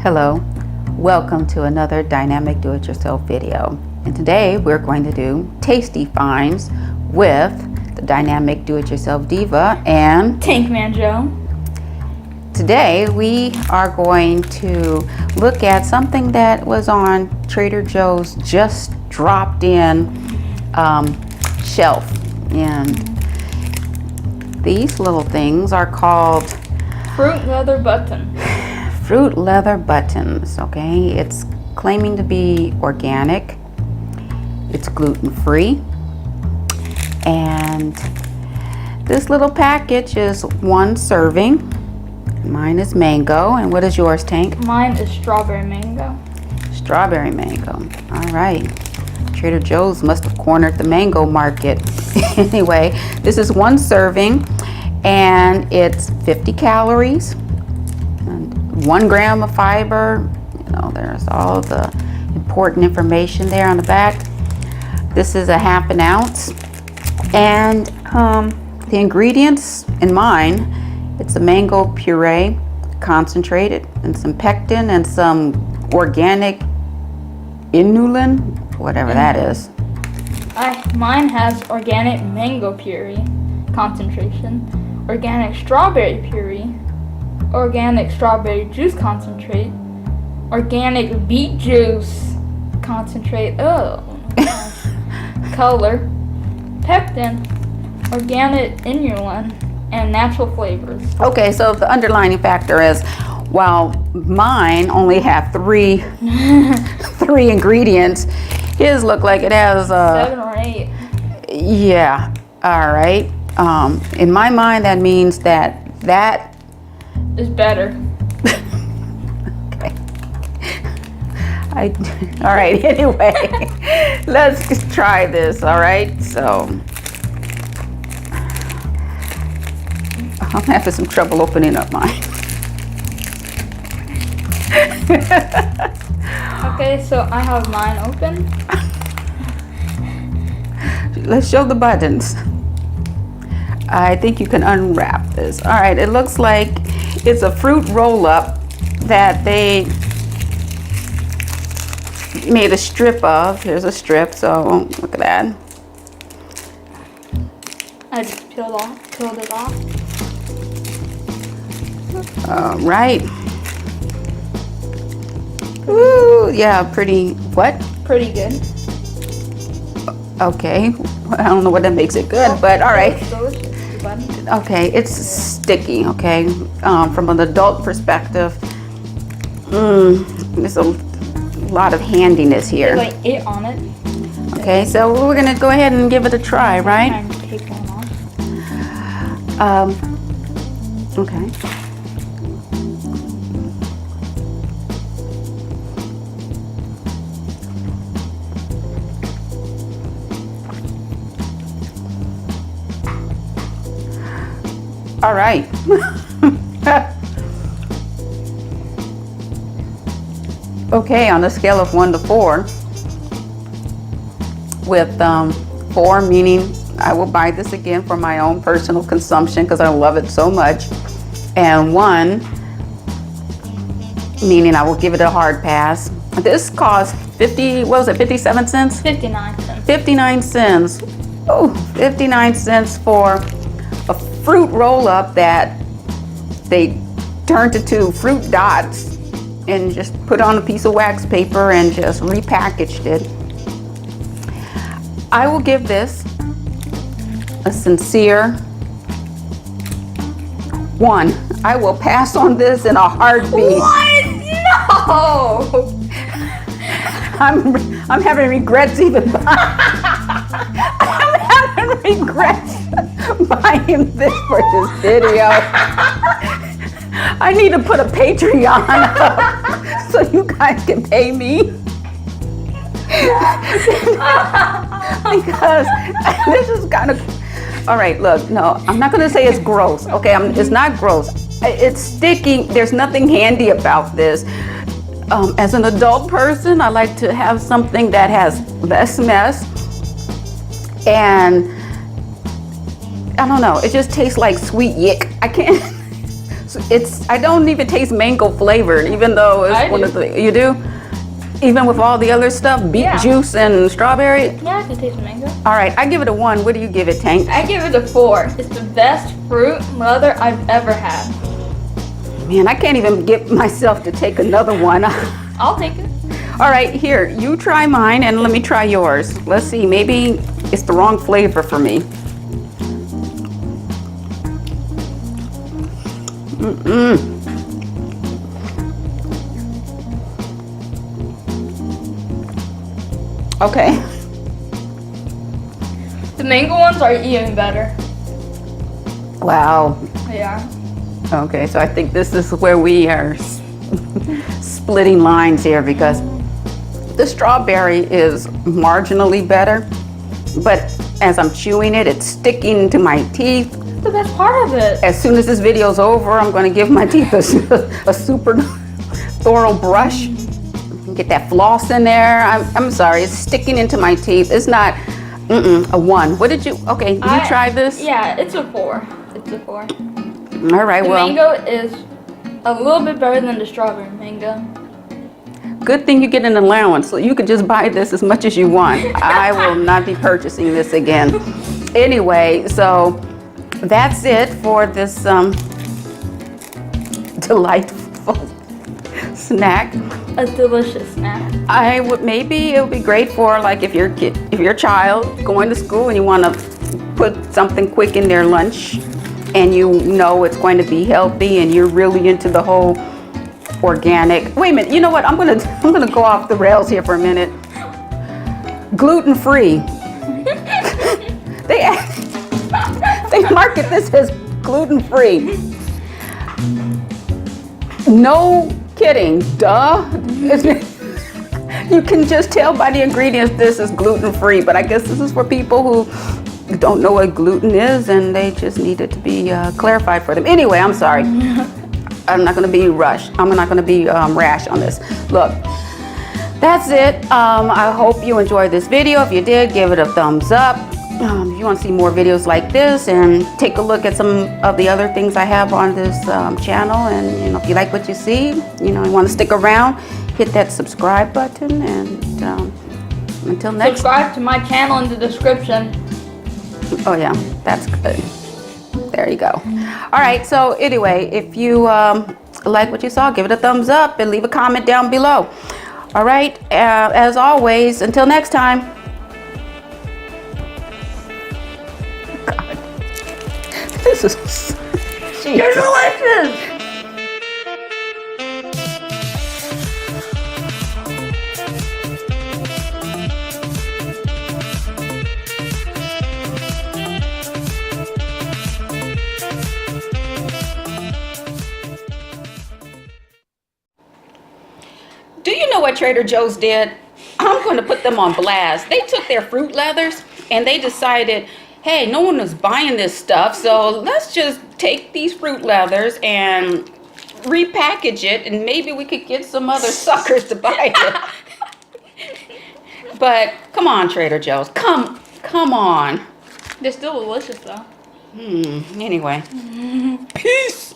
Hello, welcome to another dynamic do-it-yourself video. And today we're going to do tasty finds with the dynamic do-it-yourself Diva and TankmanJoe. Today we are going to look at something that was on Trader Joe's just dropped in shelf. And these little things are called Fruit leather button. Fruit leather buttons. Okay, it's claiming to be organic, it's gluten-free, and this little package is one serving. Mine is mango. And what is yours, Tank? Mine is strawberry mango. Strawberry mango. All right, Trader Joe's must have cornered the mango market. Anyway, this is one serving and it's 50 calories and 1 gram of fiber. You know, there's all the important information there on the back. This is a ½ ounce, and the ingredients in mine, it's a mango puree concentrated and some pectin and some organic inulin, whatever that is. Mine has organic mango puree concentration, organic strawberry puree, organic strawberry juice concentrate, organic beet juice concentrate, color, pectin, organic inulin, and natural flavors. Okay, so the underlining factor is, while mine only have three ingredients, his look like it has 7 or 8. Yeah, all right. In my mind, that means that Is better. Okay. All right, anyway, let's just try this, all right? So, I'm having some trouble opening up mine. Okay, so I have mine open. Let's show the buttons. I think you can unwrap this. All right, it looks like it's a fruit roll-up that they made a strip of. Here's a strip, so look at that. I just peeled it off. All right. Ooh, yeah, pretty, what? Pretty good. Okay, I don't know what that makes it good, but all right. Delicious. Okay, it's sticky, okay? From an adult perspective, there's a lot of handiness here. There's like 8 on it. Okay, so we're gonna go ahead and give it a try, right? And take one off. Okay. All right. Okay, on a scale of 1 to 4, with 4 meaning I will buy this again for my own personal consumption because I love it so much, and 1 meaning I will give it a hard pass. This cost 57 cents? 59 cents. 59 cents. Oh, 59 cents for a fruit roll-up that they turned into fruit dots and just put on a piece of wax paper and just repackaged it. I will give this a sincere 1. I will pass on this in a heartbeat. What? No! I'm having regrets even I'm having regrets buying this for this video. I need to put a Patreon up so you guys can pay me. Because this is kind of, all right, look, no, I'm not gonna say it's gross, okay? It's not gross. It's sticking, there's nothing handy about this. As an adult person, I like to have something that has less mess, and I don't know, it just tastes like sweet yick. I can't, I don't even taste mango flavored, even though it's I one do. of the, you do? Even with all the other stuff, beet Yeah. juice and strawberry? Yeah, I can taste mango. All right, I give it a 1. What do you give it, Tank? I give it a 4. It's the best fruit leather I've ever had. Man, I can't even get myself to take another one. I'll take it. All right, here, you try mine and let me try yours. Let's see, maybe it's the wrong flavor for me. Okay. The mango ones are even better. Wow. Yeah. Okay, so I think this is where we are splitting lines here because the strawberry is marginally better, but as I'm chewing it, it's sticking to my teeth. The best part of it. As soon as this video's over, I'm going to give my teeth a super thorough brush. Get that floss in there. I'm sorry, it's sticking into my teeth. It's not a 1. What did you? Okay, you try this? Yeah, it's a 4. It's a 4. All right, The well, mango is a little bit better than the strawberry mango. good thing you get an allowance, so you could just buy this as much as you want. I will not be purchasing this again. Anyway, so that's it for this delightful snack. A delicious snack. I would maybe it would be great for like if your child going to school and you want to put something quick in their lunch and you know it's going to be healthy and you're really into the whole organic. Wait a minute, you know what? I'm gonna go off the rails here for a minute. Gluten free. They market this as gluten free. No kidding, duh. You can just tell by the ingredients this is gluten free, but I guess this is for people who don't know what gluten is and they just need it to be clarified for them. Anyway, I'm sorry. I'm not going to be rushed. I'm not going to be rash on this. Look, that's it. I hope you enjoyed this video. If you did, give it a thumbs up. If you want to see more videos like this and take a look at some of the other things I have on this channel, and if you like what you see, you want to stick around, hit that subscribe button, and until next Subscribe to my channel in the description. Oh yeah, that's good. There you go. All right, so anyway, if you like what you saw, give it a thumbs up and leave a comment down below. All right, as always, until next time. God, this is You're delicious! Do you know what Trader Joe's did? I'm going to put them on blast. They took their fruit leathers and they decided, hey, no one is buying this stuff, so let's just take these fruit leathers and repackage it, and maybe we could get some other suckers to buy it. But come on, Trader Joe's, come on. They're still delicious though. Anyway, peace.